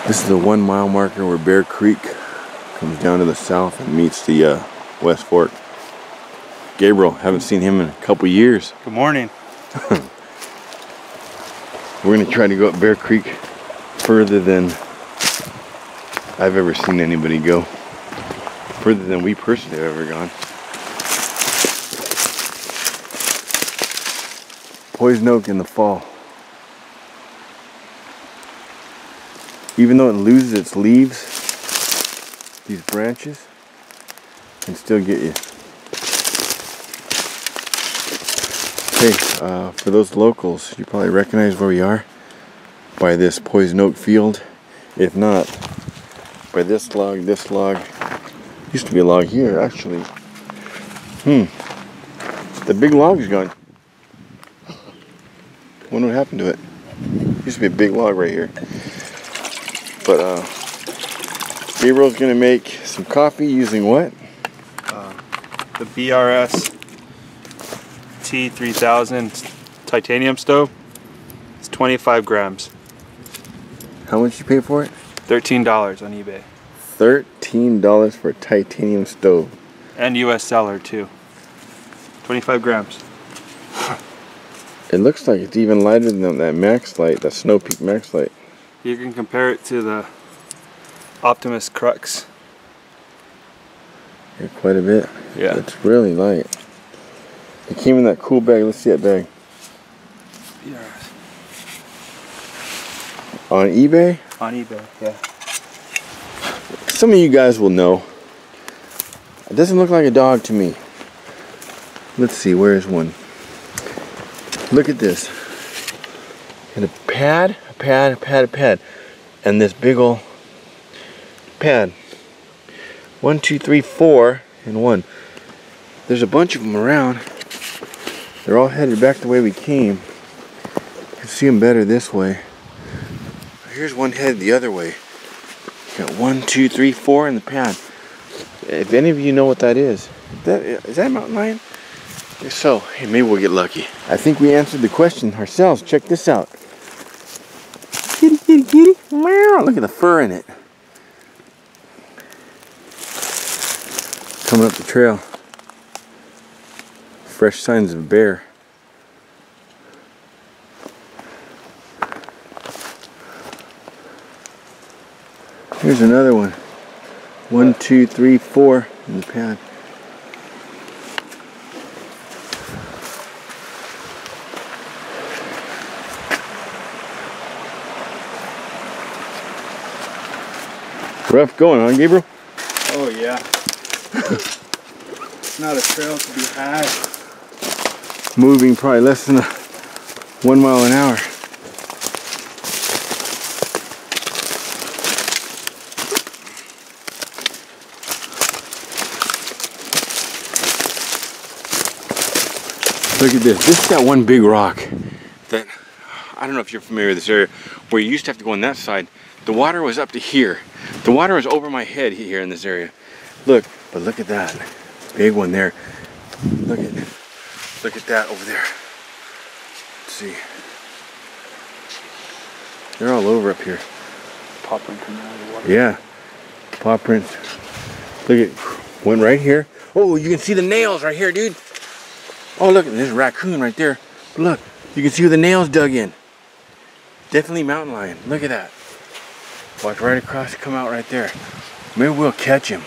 This is the 1 mile marker where Bear Creek comes down to the south and meets the West Fork. Gabriel, haven't seen him in a couple years. Good morning. We're gonna try to go up Bear Creek further than I've ever seen anybody go. Further than we personally have ever gone. Poison oak in the fall. Even though it loses its leaves, these branches can still get you. Okay, for those locals, you probably recognize where we are by this poison oak field. If not, by this log, used to be a log here actually. The big log is gone. Wonder what happened to it. Used to be a big log right here. But Gabriel's gonna make some coffee using what? The BRS T3000 titanium stove. It's 25 grams. How much you pay for it? $13 on eBay. $13 for a titanium stove. And US seller too. 25 grams. It looks like it's even lighter than that Max Light, that Snow Peak Max Light. You can compare it to the Optimus Crux. Yeah, quite a bit. Yeah. It's really light. It came in that cool bag. Let's see that bag. BRS. On eBay? On eBay, yeah. Some of you guys will know. It doesn't look like a dog to me. Let's see, where's one? Look at this. And a pad, a pad. And this big ol' pad. 1, 2, 3, 4, and 1. There's a bunch of them around. They're all headed back the way we came. You can see them better this way. Here's one headed the other way. Got 1, 2, 3, 4 in the pad. If any of you know what that is that a mountain lion? If so, hey, maybe we'll get lucky. I think we answered the question ourselves. Check this out. Kitty, kitty, kitty. Meow. Look at the fur in it. Coming up the trail. Fresh signs of a bear. Here's another one. 1, 2, 3, 4 in the pad. Rough going, huh, Gabriel? Oh yeah. It's not a trail to be had. Moving probably less than 1 mile an hour. Look at this. This is that one big rock that, I don't know if you're familiar with this area, where you used to have to go on that side. The water was up to here. The water was over my head here in this area. Look, but look at that. Big one there. Look at that over there. Let's see. They're all over up here. Paw print coming out of the water. Yeah. Paw prints. Look at one right here. Oh, you can see the nails right here, dude. Oh, look, there's a raccoon right there. Look, you can see where the nails dug in. Definitely mountain lion. Look at that. Walk right across, come out right there. Maybe we'll catch him.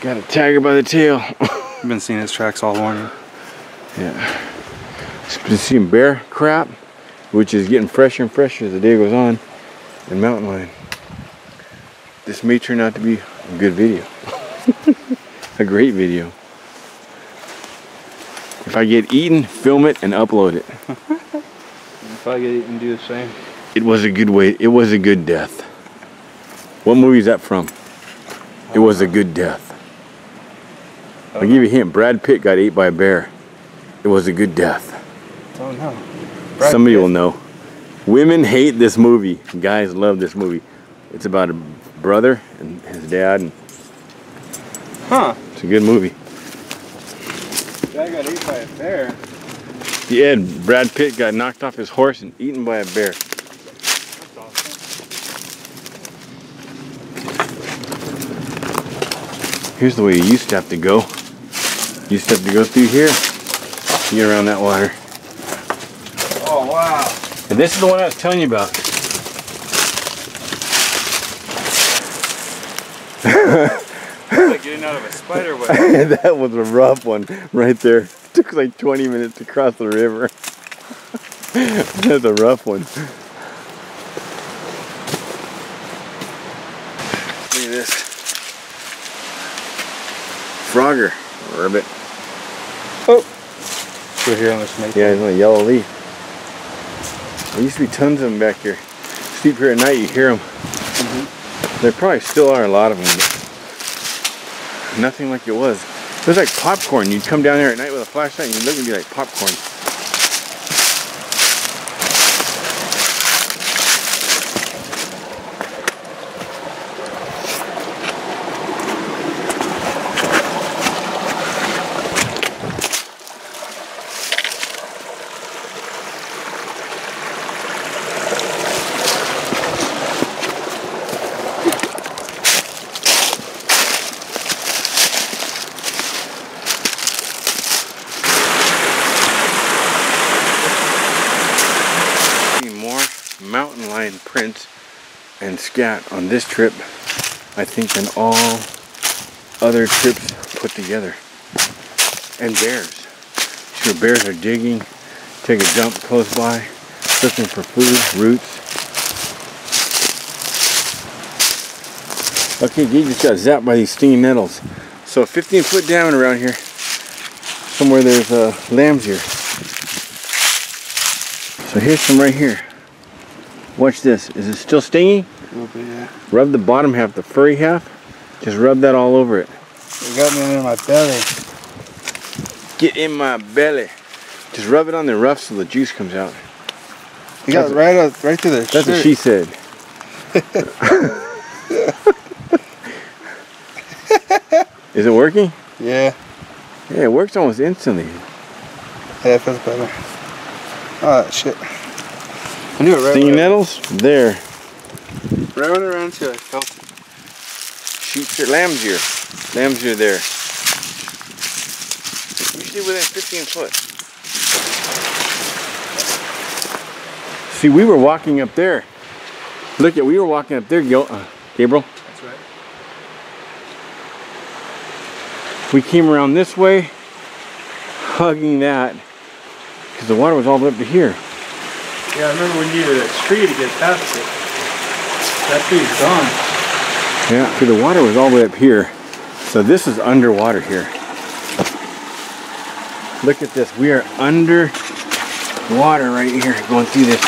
Got a tiger by the tail. I've been seeing his tracks all morning. Yeah. Been seeing bear crap, which is getting fresher and fresher as the day goes on, and mountain lion. This may turn out to be a good video. A great video. If I get eaten, film it and upload it. If I get eaten, do the same. It was a good way. It was a good death. What movie is that from? It was a good death. I'll give you a hint. Brad Pitt got ate by a bear. It was a good death. Oh no. Somebody will know. Women hate this movie. Guys love this movie. It's about a brother and his dad. And it's a good movie. Dad got ate by a bear. Yeah, Brad Pitt got knocked off his horse and eaten by a bear. That's awesome. Here's the way you used to have to go. You used to have to go through here to get around that water. Oh, wow. And this is the one I was telling you about. Like getting out of a spider web. That was a rough one right there. It took like 20 minutes to cross the river. That's a rough one. Look at this. Frogger. Ribbit. Oh! We're here on the snake. Yeah, it's a yellow leaf. There used to be tons of them back here. Sleep here at night, you hear them. There probably still are a lot of them, but nothing like it was. It was like popcorn. You'd come down there at night with a flashlight and you'd look and be like popcorn. Mountain lion prints and scat on this trip, I think, than all other trips put together. And bears. Sure, bears are digging, take a dump close by, looking for food, roots. Okay, he just got zapped by these stinging nettles. So 15-foot diameter around here. Somewhere there's lambs here. So here's some right here. Watch this. Is it still stinging? A little bit, yeah. Rub the bottom half, the furry half. Just rub that all over it. It got me under my belly. Get in my belly. Just rub it on the rough so the juice comes out. You got right through there. That's what she said. Is it working? Yeah. Yeah, it works almost instantly. Yeah, it feels better. Oh, shit. I knew it right. Stinging nettles? There. Right when around till I felt it. Sheep's here. Lamb's here. Lamb's here there. Usually within 15 foot. See, we were walking up there. Look at, we were walking up there, Gabriel. That's right. We came around this way, hugging that, because the water was all the way up to here. Yeah, I remember we needed a tree to get past it. That tree's gone. Yeah, see, the water was all the way up here. So this is underwater here. Look at this. We are under water right here, going through this.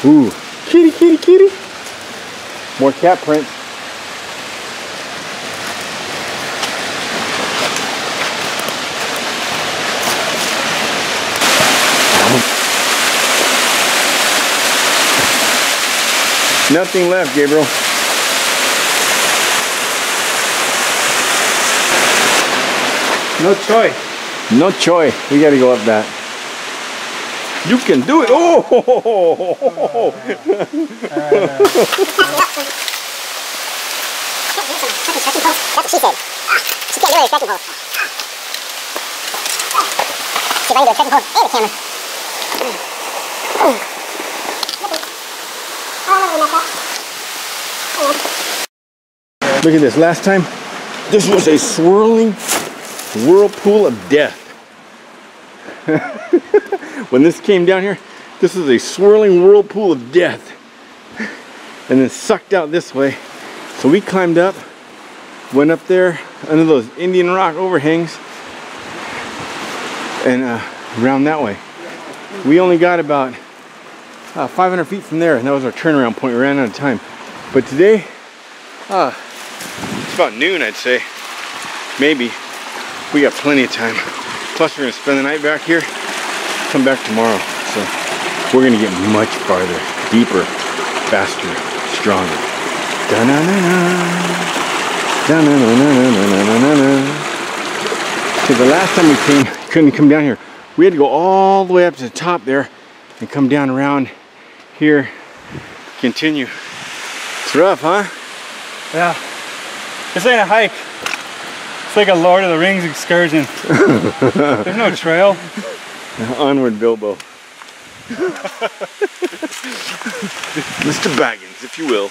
Ooh. Kitty, kitty, kitty. More cat prints. Nothing left, Gabriel. No choice. No choice. We gotta go up that. You can do it. Oh! She said. She can't do it at trekking pole. She ran into a trekking pole and a camera. Look at this. Last time, this was a swirling whirlpool of death. When this came down here, this is a swirling whirlpool of death. And then sucked out this way. So we climbed up, went up there under those Indian rock overhangs, and around that way. We only got about 500 feet from there, and that was our turnaround point. We ran out of time. But today, it's about noon, I'd say. Maybe. We got plenty of time. Plus, we're gonna spend the night back here, come back tomorrow. So we're gonna get much farther, deeper, faster, stronger. Da-na-na-na. Da-na-na-na-na-na-na-na. Because the last time we came, couldn't come down here. We had to go all the way up to the top there and come down around here, continue. It's rough, huh? Yeah. This ain't a hike. It's like a Lord of the Rings excursion. There's no trail. Onward, Bilbo. Mr. Baggins, if you will.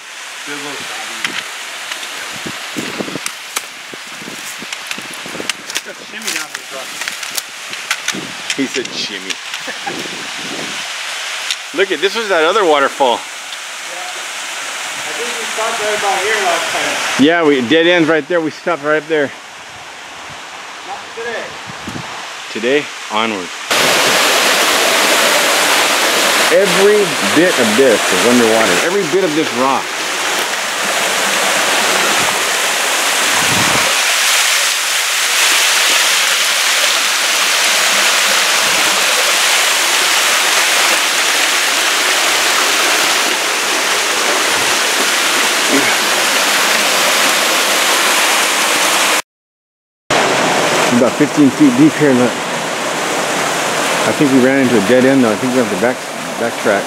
Just shimmy down this rock. He said shimmy. Look at this, was that other waterfall. Yeah. I think we stopped right about here last time. Yeah, we dead ends right there. We stopped right up there. Not today. Today, onward. Every bit of this is underwater. Every bit of this rock. About 15 feet deep here. Look. I think we ran into a dead end though. I think we have to backtrack.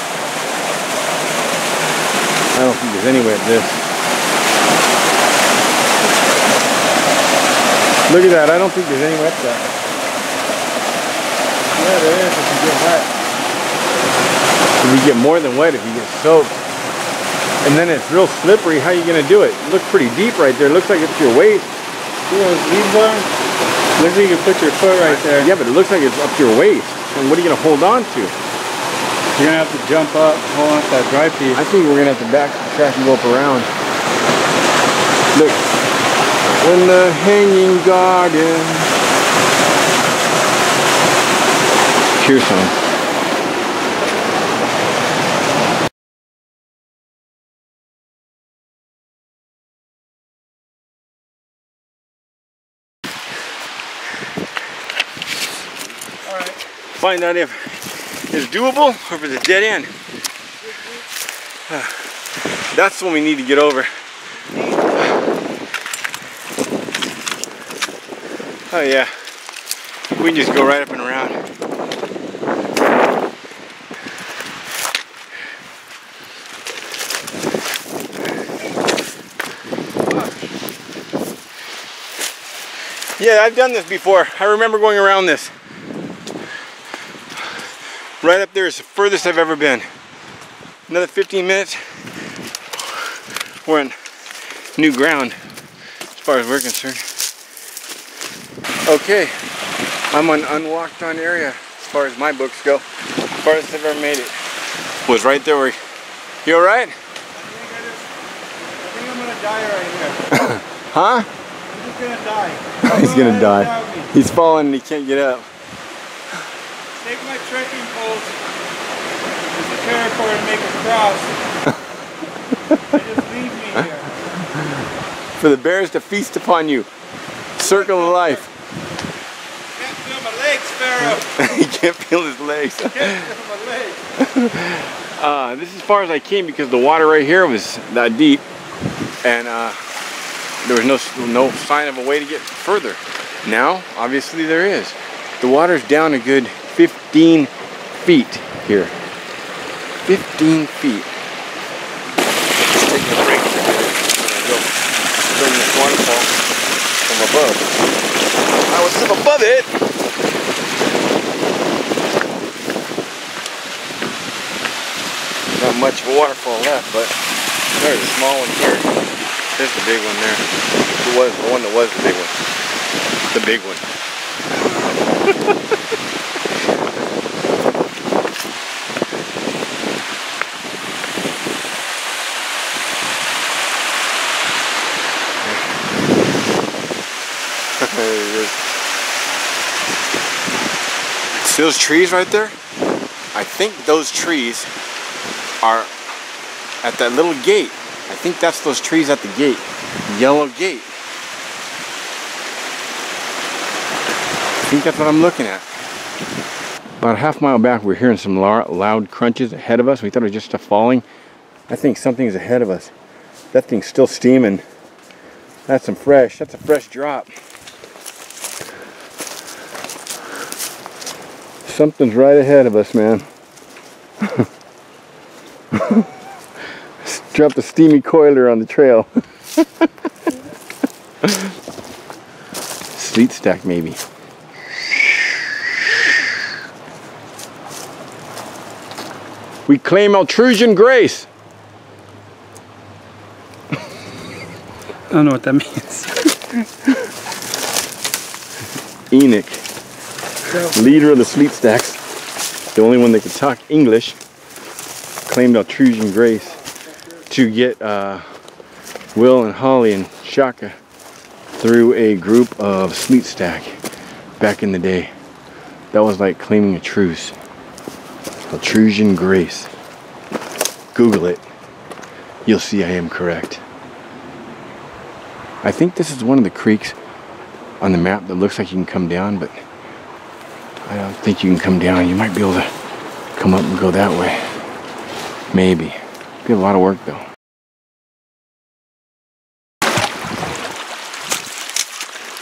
I don't think there's any way up this. Look at that. I don't think there's any way up that. Yeah, there is if you get wet. If you get more than wet, if you get soaked. And then it's real slippery. How are you going to do it? It looks pretty deep right there. It looks like it's your waist. See those leaves are? Looks like you can put your foot right there. Yeah, but it looks like it's up to your waist. And what are you going to hold on to? You're going to have to jump up, hold on to that dry piece. I think we're going to have to backtrack and go up around. Look. In the hanging garden. Cheer song. Find out if it's doable or if it's a dead end. That's the one we need to get over. Oh yeah, we can just go right up and around. Yeah, I've done this before. I remember going around this. Right up there is the furthest I've ever been. Another 15 minutes. We're on new ground as far as we're concerned. Okay, I'm on unwalked on area as far as my books go. Farthest I've ever made it was right there where... You alright? I think I'm gonna die right here. Huh? I'm just gonna die. He's gonna die. He's falling and he can't get up. Take my trekking poles as a paracord and make a cross. And just leave me here. For the bears to feast upon you. Circle of life. Can't feel my legs, Pharaoh. He can't feel his legs. Can't feel my legs. This is as far as I came because the water right here was that deep. And there was no sign of a way to get further. Now, obviously there is. The water's down a good 15 feet here. 15 feet. Let's take a break for a minute. I'm gonna go film this waterfall from above. I was up above it. Not much of a waterfall left, but there's a small one here. There's the big one there. It was the one that was the big one. The big one. See those trees right there? I think those trees are at that little gate. I think that's those trees at the gate. Yellow gate. I think that's what I'm looking at. About a half mile back, we're hearing some loud crunches ahead of us. We thought it was just stuff falling. I think something's ahead of us. That thing's still steaming. That's a fresh drop. Something's right ahead of us, man. Drop the steamy coiler on the trail. Sleet stack, maybe. We claim Altrusian grace. I don't know what that means. Enoch, leader of the Sleet Stacks, the only one that could talk English, claimed Altrusian grace to get Will and Holly and Shaka through a group of Sleet Stack back in the day. That was like claiming a truce. Altrusian grace. Google it. You'll see I am correct. I think this is one of the creeks on the map that looks like you can come down, but I don't think you can come down. You might be able to come up and go that way. Maybe. Be a lot of work though.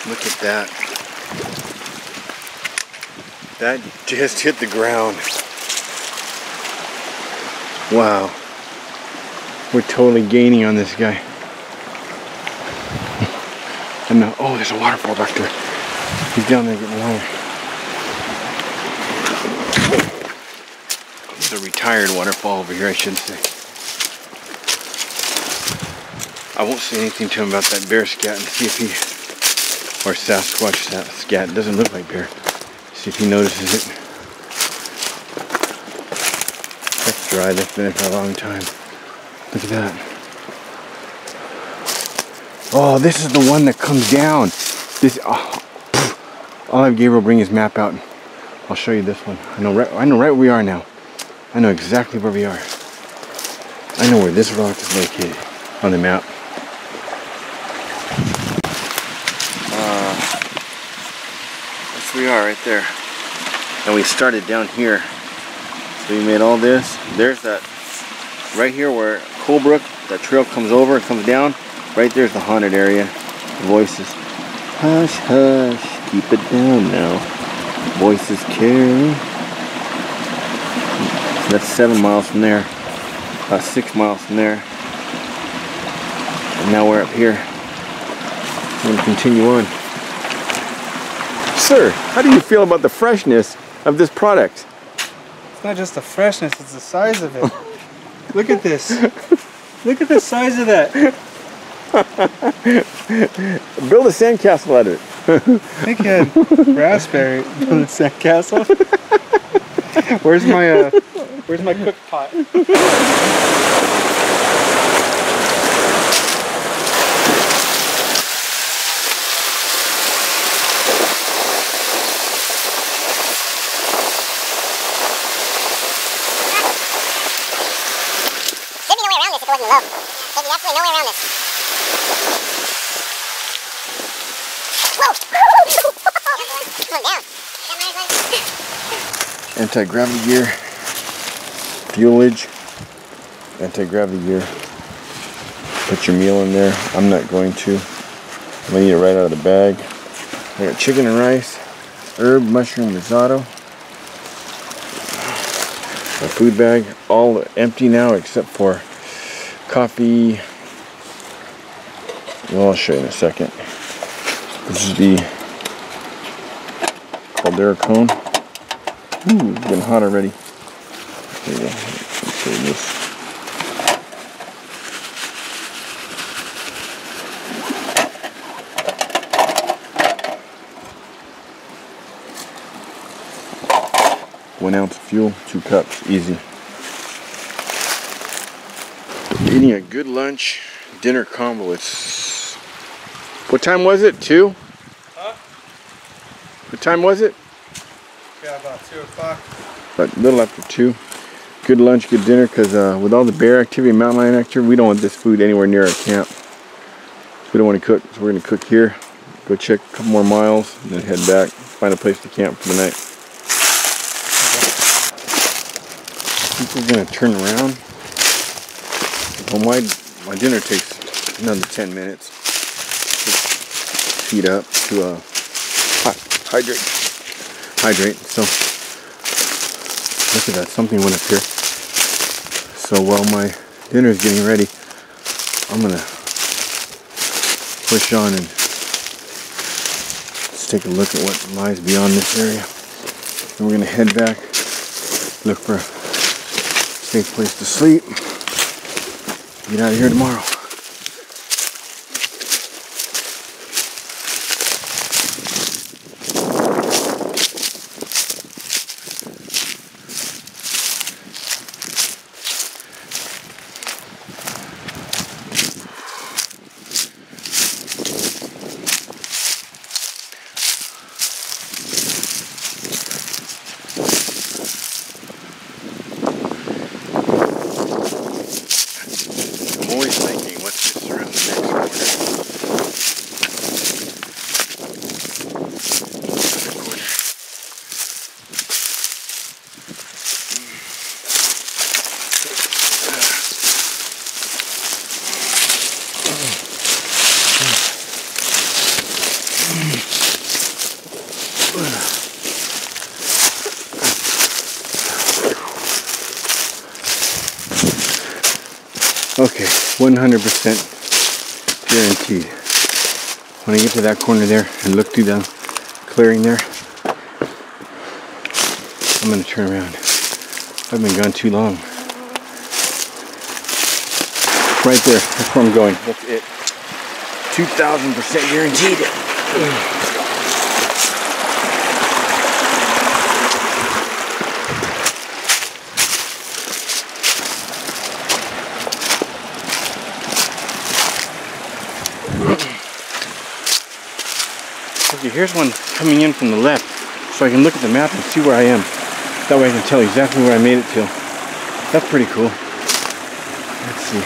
Look at that. That just hit the ground. Wow. We're totally gaining on this guy. And now, oh, there's a waterfall back there. He's down there getting water. There's a retired waterfall over here, I should say. I won't say anything to him about that bear scat and see if he, or Sasquatch scat, it doesn't look like bear. See if he notices it. That's dry, that's been there for a long time. Look at that. Oh, this is the one that comes down. This, I'll have Gabriel bring his map out. I'll show you this one. I know right where we are now. I know exactly where we are. I know where this rock is located on the map. Yes, we are right there. And we started down here. So we made all this. There's that right here where Colebrook, that trail comes over and comes down. Right there's the haunted area. Voices. Hush, hush. Keep it down now. Voices carry. So that's 7 miles from there. About 6 miles from there. And now we're up here. We're going to continue on. Sir, how do you feel about the freshness of this product? It's not just the freshness, it's the size of it. Look at this. Look at the size of that. Build a sandcastle out of it. I think you had raspberry build a sandcastle. Where's my cook pot? There'd be no way around this if it wasn't low. There'd be absolutely no way around this. Whoa! Come down. Anti-gravity gear, fuelage, anti-gravity gear. Put your meal in there. I'm not going to. I'm gonna eat it right out of the bag. I got chicken and rice, herb mushroom risotto. My food bag, all empty now except for coffee. Well, I'll show you in a second. This is the Caldera cone. Ooh, it's getting hot already. There you go. Let's show you this. One ounce of fuel, 2 cups, easy. Eating a good lunch, dinner combo. It's, what time was it? 2? Huh? What time was it? Yeah, about 2 o'clock. About a little after 2. Good lunch, good dinner, because with all the bear activity, mountain lion activity, we don't want this food anywhere near our camp. We don't want to cook, so we're going to cook here, go check a couple more miles, and then head back, find a place to camp for the night. I think we're going to turn around. Well, my dinner takes another 10 minutes. Just heat up to hydrate. So Look at that, something went up here. So while my dinner is getting ready, I'm gonna push on and let's take a look at what lies beyond this area. And we're gonna head back, look for a safe place to sleep, get out of here tomorrow. I'm always thinking, what's just around the next corner? Okay, 100% guaranteed. When I get to that corner there and look through the clearing there, I'm gonna turn around. I've been gone too long. Right there, that's where I'm going. That's it. 2,000% guaranteed. Okay, here's one coming in from the left, so I can look at the map and see where I am. That way I can tell exactly where I made it to. That's pretty cool. Let's see.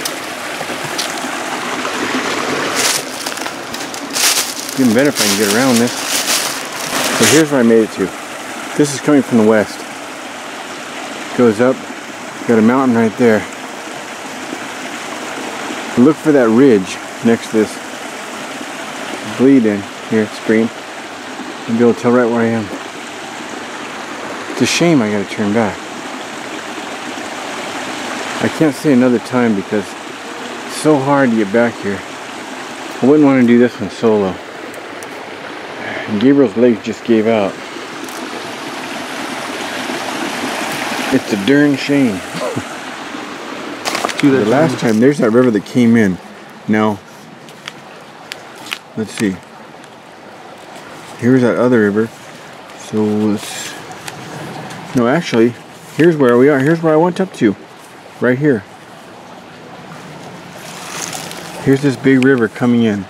Even better if I can get around this. So here's where I made it to. This is coming from the west. Goes up, got a mountain right there. Look for that ridge next to this bleed in here, stream. You'll be able to tell right where I am. It's a shame I gotta turn back. I can't say another time because it's so hard to get back here. I wouldn't want to do this one solo. And Gabriel's legs just gave out. It's a darn shame. The last time, there's that river that came in. Now, let's see. Here's that other river. So let's... No, actually, here's where we are. Here's where I went up to. Right here. Here's this big river coming in.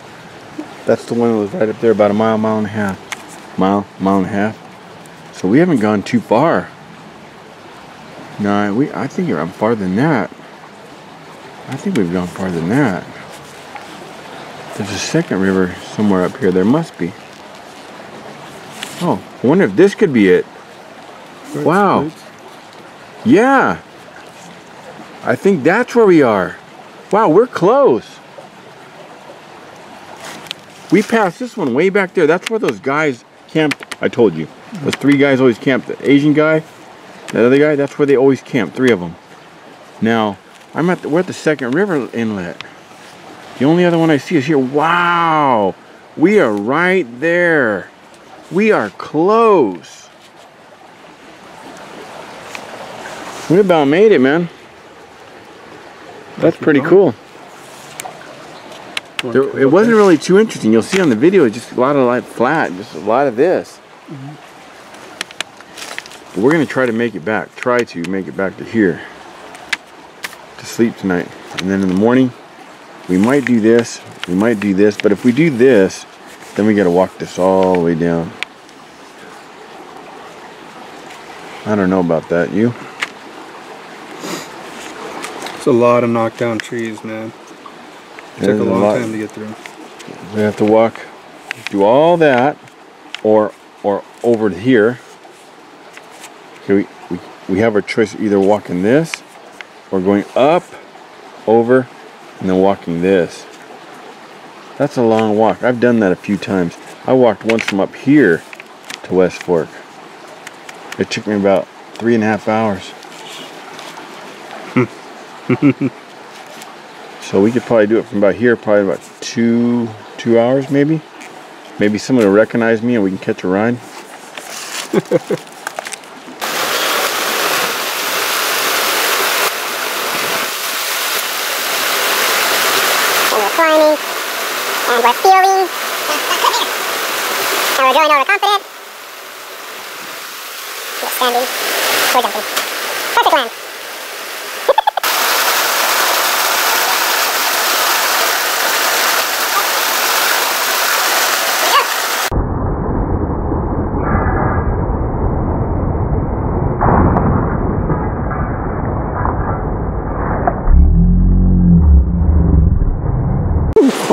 That's the one that was right up there, about a mile, mile and a half. Mile and a half. So we haven't gone too far. No, I think I'm farther than that. I think we've gone farther than that. There's a second river somewhere up here. There must be. Oh, I wonder if this could be it. Wow. Yeah. I think that's where we are. Wow, we're close. We passed this one way back there. That's where those guys camped. I told you. Those three guys always camped. The Asian guy, the other guy, that's where they always camped. Three of them. Now, we're at the second river inlet. The only other one I see is here. Wow. We are right there. We are close. We about made it, man. That's pretty cool. It wasn't really too interesting. You'll see on the video, just a lot of like flat, just a lot of this. But we're gonna try to make it back. Try to make it back to here to sleep tonight, and then in the morning we might do this. We might do this, but if we do this, then we got to walk this all the way down. I don't know about that. You? It's a lot of knockdown trees, man. It took a long time to get through. We have to walk, do all that, or over to here. Okay, we have our choice of either walking this, or going up, over, and then walking this. That's a long walk. I've done that a few times. I walked once from up here to West Fork. It took me about 3.5 hours. So we could probably do it from about here, probably about two hours maybe. Maybe someone will recognize me and we can catch a ride. And we're climbing, and we're feeling, and we're growing overconfident. We're standing, we're jumping. Perfect land.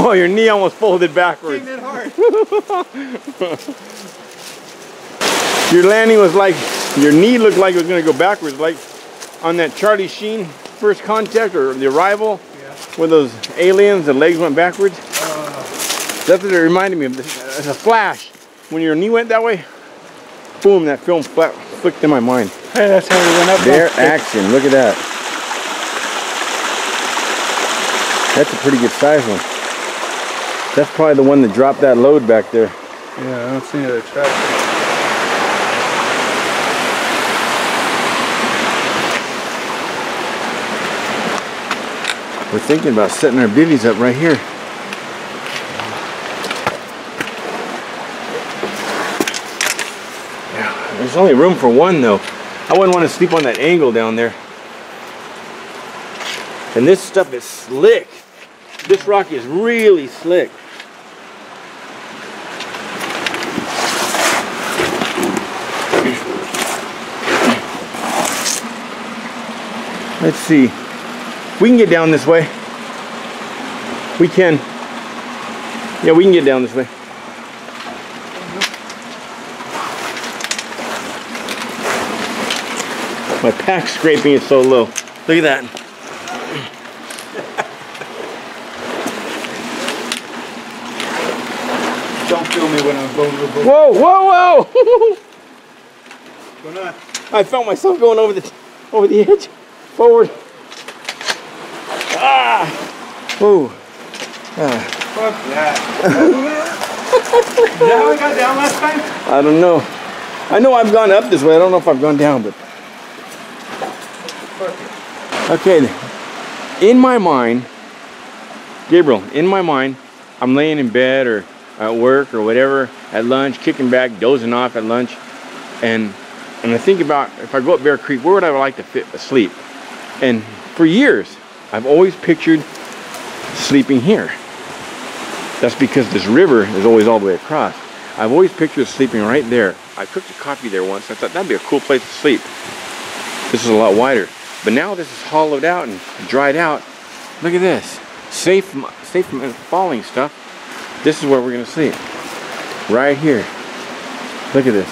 Oh, your knee almost folded backwards. That hard. Your landing was like, your knee looked like it was going to go backwards, like on that Charlie Sheen First Contact or The Arrival, Yeah. with those aliens, the legs went backwards. That's what it reminded me of. It's a flash. When your knee went that way, boom, that film flicked in my mind. Hey, that's how we went up. Their action, look at that. That's a pretty good size one. That's probably the one that dropped that load back there. Yeah, I don't see any other tracks. We're thinking about setting our bivvies up right here. Yeah, there's only room for one though. I wouldn't want to sleep on that angle down there. And this stuff is slick. This rock is really slick. Let's see. We can get down this way. We can. Yeah, we can get down this way. My pack scraping is so low. Look at that. Don't film me when I'm going to the boat. Whoa, whoa, whoa! What's going on? I felt myself going over the edge. Forward. Ah! Whoa. Fuck that. Is that how I got down last time? I don't know. I know I've gone up this way. I don't know if I've gone down, but. Okay. In my mind, Gabriel, in my mind, I'm laying in bed or at work or whatever, at lunch, kicking back, dozing off at lunch, and I think about if I go up Bear Creek, where would I like to sleep? And for years, I've always pictured sleeping here. That's because this river is always all the way across. I've always pictured sleeping right there. I cooked a coffee there once. I thought that'd be a cool place to sleep. This is a lot wider. But now this is hollowed out and dried out. Look at this. Safe from falling stuff. This is where we're gonna sleep. Right here. Look at this.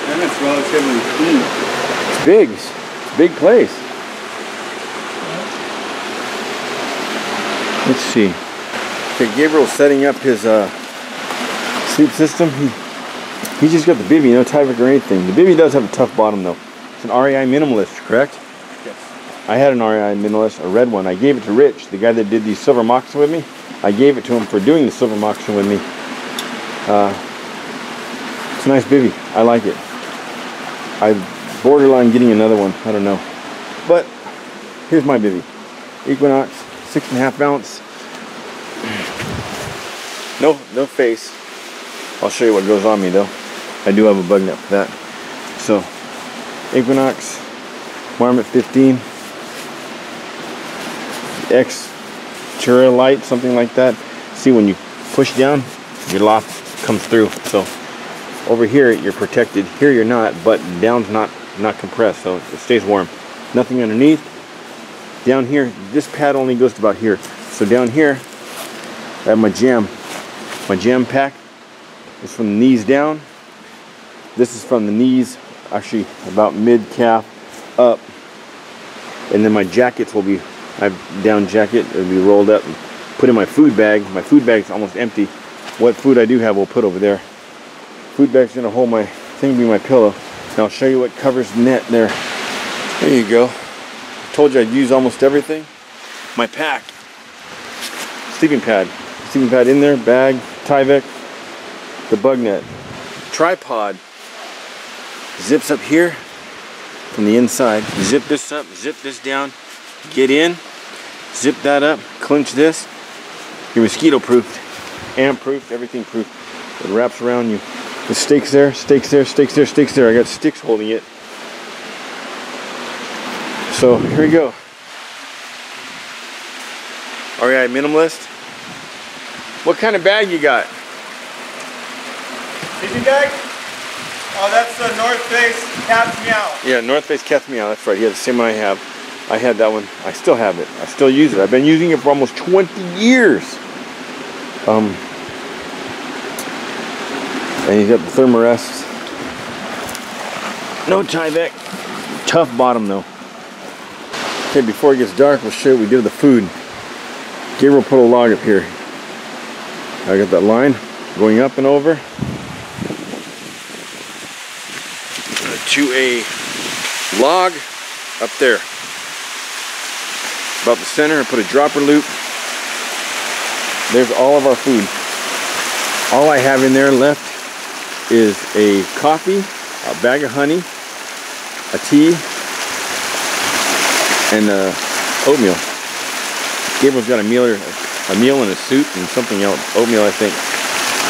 And it's relatively clean. It's big. It's a big place. Let's see. Okay, Gabriel's setting up his sleep system. He just got the bivvy, no Tyvek or anything. The bivvy does have a tough bottom though. It's an REI Minimalist, correct? Yes. I had an REI Minimalist, a red one. I gave it to Rich, the guy that did the silver moccasin with me. I gave it to him for doing the silver moccasin with me. It's a nice bivvy. I like it. I borderline getting another one. I don't know. But here's my bivvy. Equinox, 6.5 ounce. No face. I'll show you what goes on me though. I do have a bug net for that. So, Equinox, Marmot 15, X Tura light, something like that. See, when you push down, your loft comes through. So over here you're protected. Here you're not, but down's not compressed, so it stays warm. Nothing underneath. Down here, this pad only goes to about here. So down here, I have my jam pack. It's from the knees down. This is from the knees, actually about mid-calf up. And then my jackets will be, I have down jacket, it'll be rolled up and put in my food bag. My food bag's almost empty. What food I do have, we'll put over there. Food bag's gonna hold my thing will be my pillow. And I'll show you what covers the net there. There you go. Told you I'd use almost everything. My pack. Sleeping pad. Sleeping pad in there, bag, Tyvek, the bug net. Tripod. Zips up here from the inside. Zip this up, zip this down, get in, zip that up, clinch this. You're mosquito proofed, ant proofed, everything proofed. It wraps around you. The stakes there, stakes there, stakes there, stakes there. I got sticks holding it. So here we go. REI Minimalist. What kind of bag you got? Sleeping bag? Oh, that's the North Face Cat's Meow. Yeah, North Face Cat's Meow. That's right. Yeah, the same one I have. I had that one. I still have it. I still use it. I've been using it for almost 20 years. And you got the Thermarests. No Tyvek. Tough bottom though. Okay, before it gets dark, we'll show you what we did with the food. Gabriel put a log up here. I got that line going up and over to a log up there. About the center, I put a dropper loop. There's all of our food. All I have in there left is a coffee, a bag of honey, a tea, and oatmeal. Gabriel's got a meal and a soup and something else, oatmeal I think.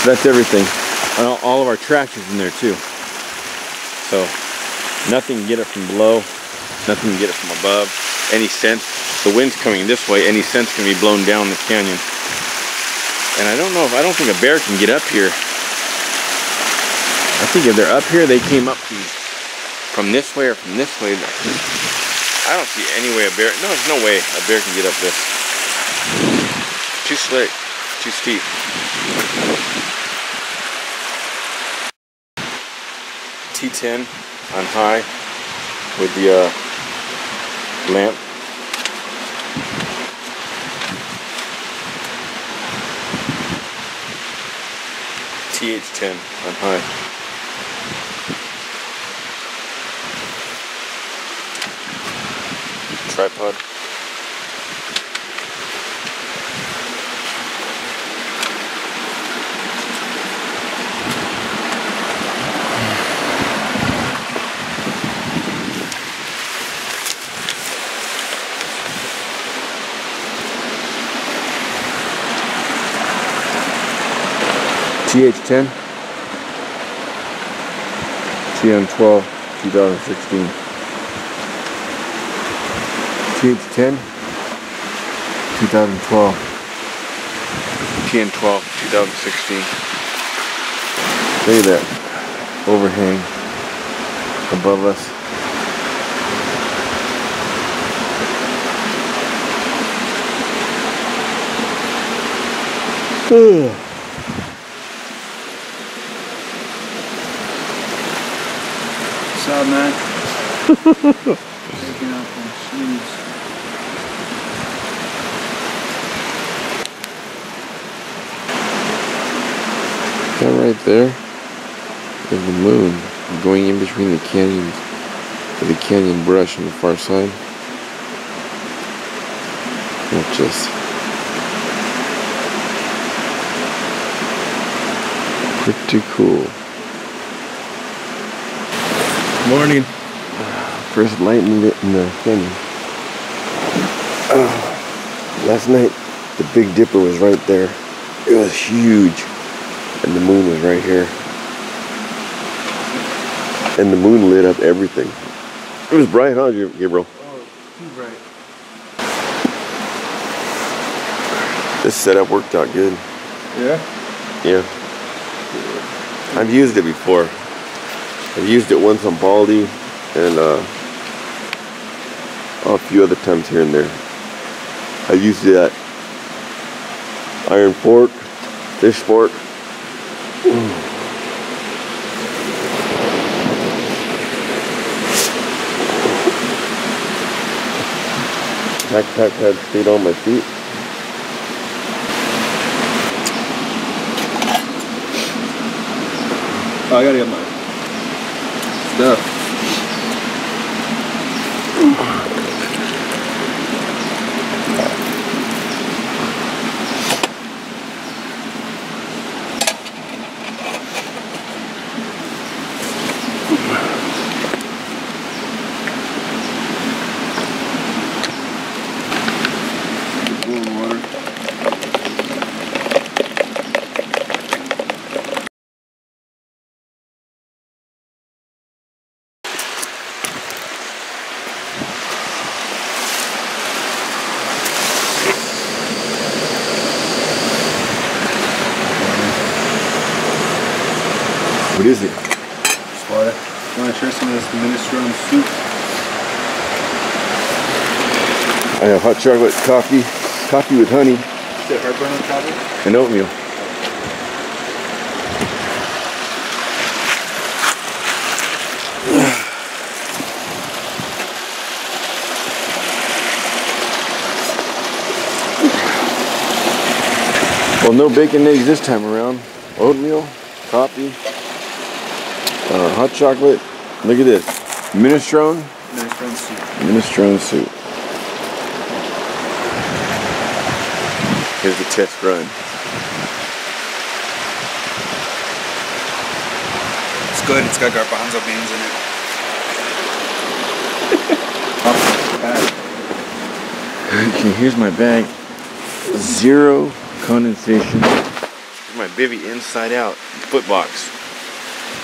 So that's everything. And all of our trash is in there too. So nothing can get it from below, nothing can get it from above. Any scent, the wind's coming this way, any scent's can be blown down the canyon. And I don't think a bear can get up here. I think if they're up here, they came up from this way or from this way. I don't see any way a bear, no, there's no way a bear can get up this. Too slick, too steep. T10 on high with the lamp. TH10 on high. Tripod. TH10, TN12, 2016. TH10, 2012, TN12, 2016. Look at that overhang above us. What's up, man? Taking off my shoes. That right there is the moon going in between the canyons with the canyon brush on the far side. Watch this. Pretty cool. Morning. First light in the canyon. Last night, the Big Dipper was right there. It was huge. And the moon was right here. And the moon lit up everything. It was bright, huh, Gabriel? Oh, too bright. This setup worked out good. Yeah? Yeah. I've used it before. I've used it once on Baldy and a few other times here and there. I used it at Iron Fork, Fish Fork. Backpack had stayed on my feet. Oh, I gotta get mine. stuff. What is it? Just water. You want to try some of this minestrone soup? I have hot chocolate coffee, coffee with honey, Is it heartburn on coffee? and oatmeal. Well, no bacon eggs this time around. Oatmeal, coffee, hot chocolate. Look at this. Minestrone. Minestrone soup. Minestrone soup. Here's the test run. It's good. It's got garbanzo beans in it. Okay, here's my bag. Zero condensation. Here's my Bivy inside out foot box.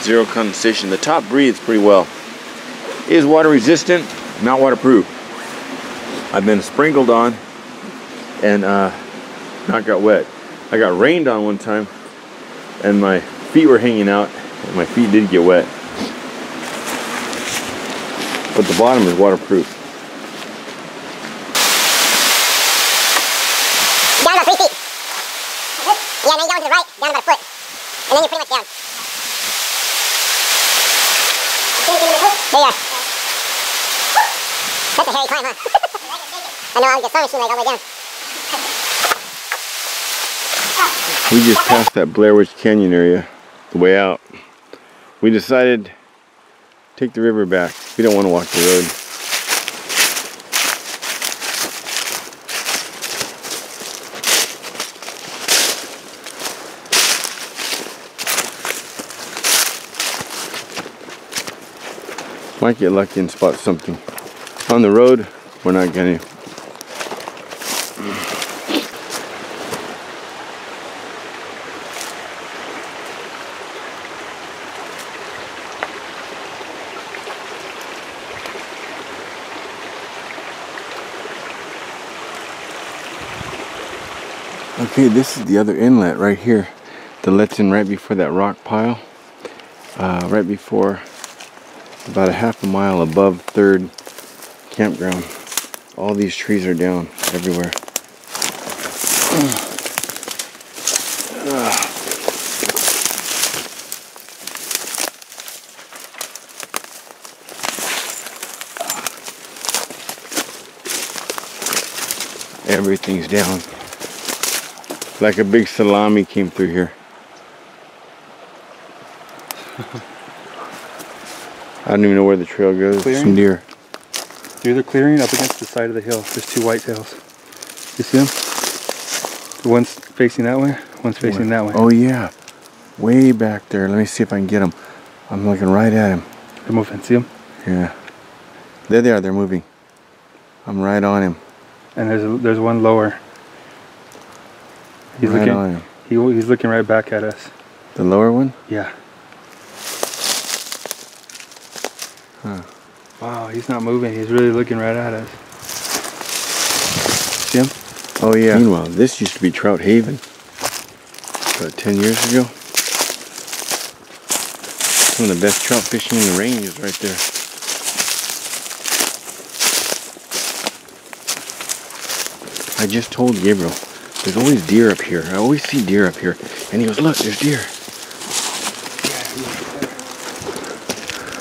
Zero condensation. The top breathes pretty well. It is water resistant, not waterproof. I've been sprinkled on and not got wet. I got rained on one time and my feet were hanging out and my feet did get wet. But the bottom is waterproof. Down about 3 feet. Yeah, and then down to the right, down about a foot. And then you're pretty much down. There you are. That's a hairy climb, huh? I know, I'll get some machine like all the way down. We just passed that Blair Witch Canyon area, the way out. We decided to take the river back. We don't want to walk the road. Might get lucky and spot something. On the road, we're not going to. Okay, this is the other inlet right here that lets in right before that rock pile. Right before, about a half a mile above 3rd campground. All these trees are down everywhere. Everything's down. Like a big salami came through here. I don't even know where the trail goes. Clearing? Some deer. Through the clearing up against the side of the hill. There's 2 whitetails. You see them? The one's facing that way, one's facing that way. Oh yeah. Way back there. Let me see if I can get them. I'm looking right at him. They're moving. See them? Yeah. There they are. They're moving. I'm right on him. And there's one lower. He's Right looking. on him. He's looking right back at us. The lower one? Yeah. Huh. Wow, he's not moving. He's really looking right at us. See him? Oh yeah. Meanwhile, this used to be Trout Haven. About 10 years ago. Some of the best trout fishing in the range is right there. I just told Gabriel, there's always deer up here. I always see deer up here. And he goes, look, there's deer.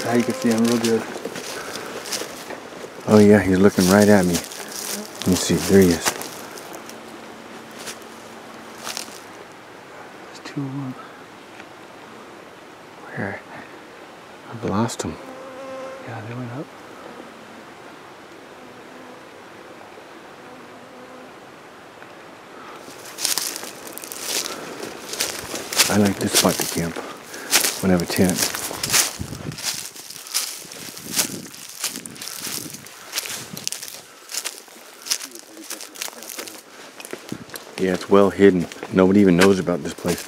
Now you can see him real good. Oh yeah, he's looking right at me. Let me see, there he is. There's 2 of them. Where? I've lost him. Yeah, they went up. I like this spot to camp when I have a tent. Yeah, it's well hidden. Nobody even knows about this place.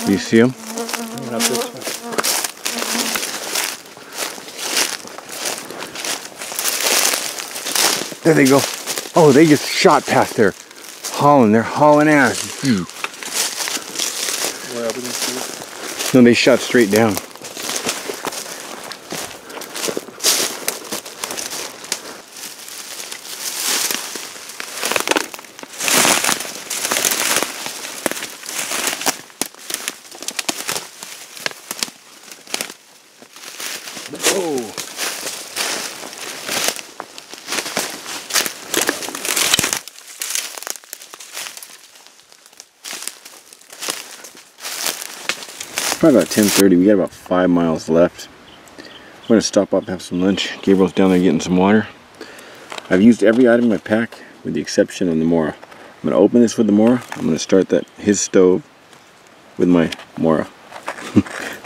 Do you see them? Went up this way. There they go. Oh, they just shot past there. Hauling, they're hauling ass. Phew. Where up against this? No, they shot straight down. Oh. Probably about 10:30. We got about 5 miles left. We're gonna stop up and have some lunch. Gabriel's down there getting some water. I've used every item in my pack with the exception of the Mora. I'm gonna open this with the Mora. I'm gonna start his stove with my Mora.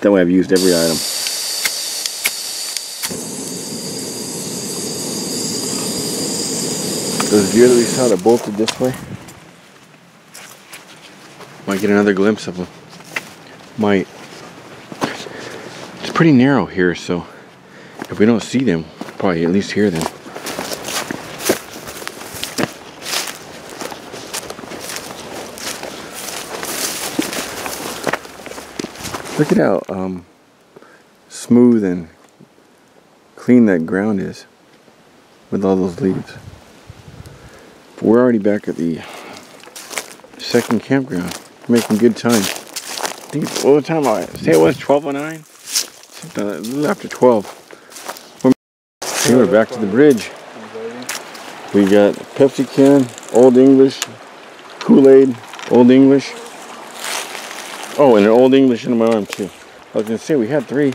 That way I've used every item. Those deer that we saw that bolted this way. Might get another glimpse of them. Might. It's pretty narrow here, so if we don't see them, we'll probably at least hear them. Look at how smooth and clean that ground is with all those leaves. But we're already back at the second campground. We're making good time. I think it's, what was the time I say it was 12:09? Something like, a little after 12. We're back to the bridge. We got Pepsi can, Old English, Kool-Aid, Old English. Oh, and an Old English in my arm too. I was gonna say we had 3.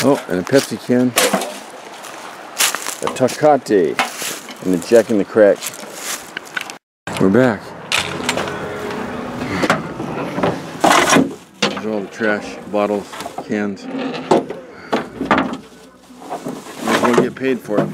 Oh, and a Pepsi can, a Tecate, and a Jack in the Crack. We're back. These are all the trash, bottles, cans. We're gonna get paid for it.